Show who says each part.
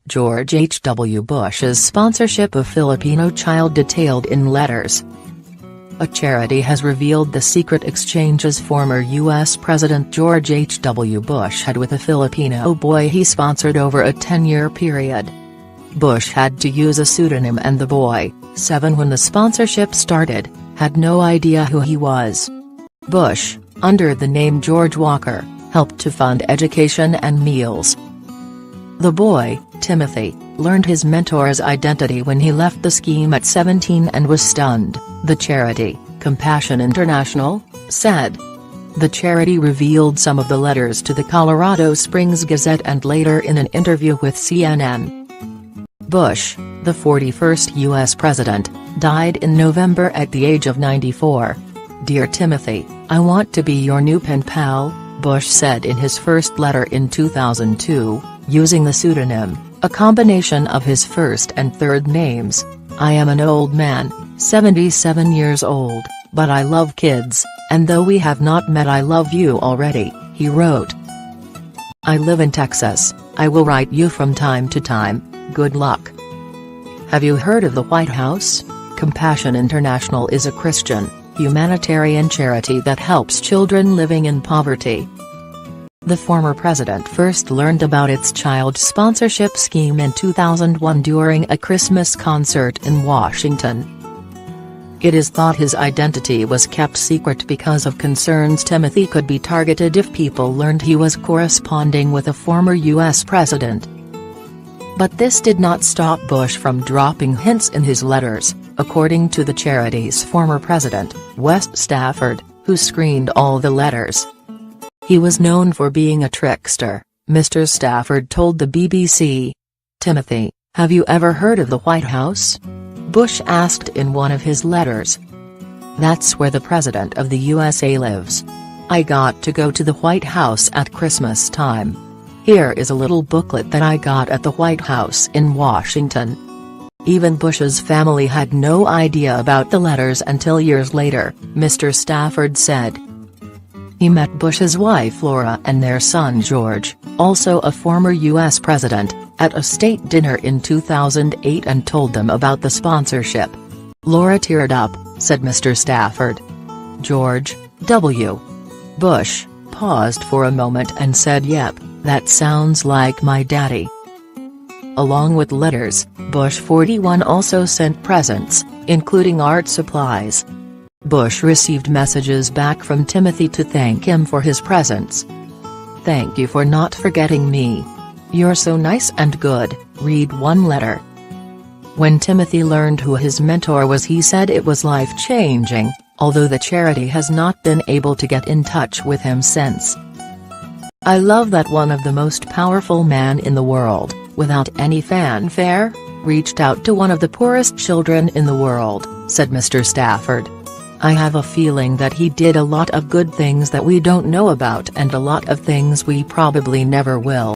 Speaker 1: George H. W. Bush's sponsorship of Filipino child detailed in letters. A charity has revealed the secret exchanges former U.S. President George H. W. Bush had with a Filipino boy he sponsored over a 10-year period. Bush had to use a pseudonym and the boy, 7 when the sponsorship started, had no idea who he was. Bush, under the name George Walker, helped to fund education and meals. The boy, Timothy, learned his mentor's identity when he left the scheme at 17 and was stunned, the charity, Compassion International, said. The charity revealed some of the letters to the Colorado Springs Gazette and later in an interview with CNN. Bush, the 41st U.S. president, died in November at the age of 94. "Dear Timothy, I want to be your new pen pal," Bush said in his first letter in 2002, using the pseudonym, a combination of his first and third names. "I am an old man, 77 years old, but I love kids, and though we have not met I love you already," he wrote. "I live in Texas, I will write you from time to time, good luck." Have you heard of the White House? Compassion International is a Christian, humanitarian charity that helps children living in poverty. The former president first learned about its child sponsorship scheme in 2001 during a Christmas concert in Washington. It is thought his identity was kept secret because of concerns Timothy could be targeted if people learned he was corresponding with a former U.S. president. But this did not stop Bush from dropping hints in his letters, according to the charity's former president, Wes Stafford, who screened all the letters. He was known for being a trickster, Mr. Stafford told the BBC. "Timothy, have you ever heard of the White House?" Bush asked in one of his letters. "That's where the President of the USA lives. I got to go to the White House at Christmas time. Here is a little booklet that I got at the White House in Washington." Even Bush's family had no idea about the letters until years later, Mr. Stafford said. He met Bush's wife Laura and their son George, also a former U.S. president, at a state dinner in 2008 and told them about the sponsorship. "Laura teared up," said Mr. Stafford. George W. Bush paused for a moment and said, "Yep, that sounds like my daddy." Along with letters, Bush 41 also sent presents, including art supplies. Bush received messages back from Timothy to thank him for his presents. "Thank you for not forgetting me. You're so nice and good," read one letter. When Timothy learned who his mentor was, he said it was life-changing, although the charity has not been able to get in touch with him since. "I love that one of the most powerful men in the world, without any fanfare, reached out to one of the poorest children in the world," said Mr. Stafford. "I have a feeling that he did a lot of good things that we don't know about and a lot of things we probably never will."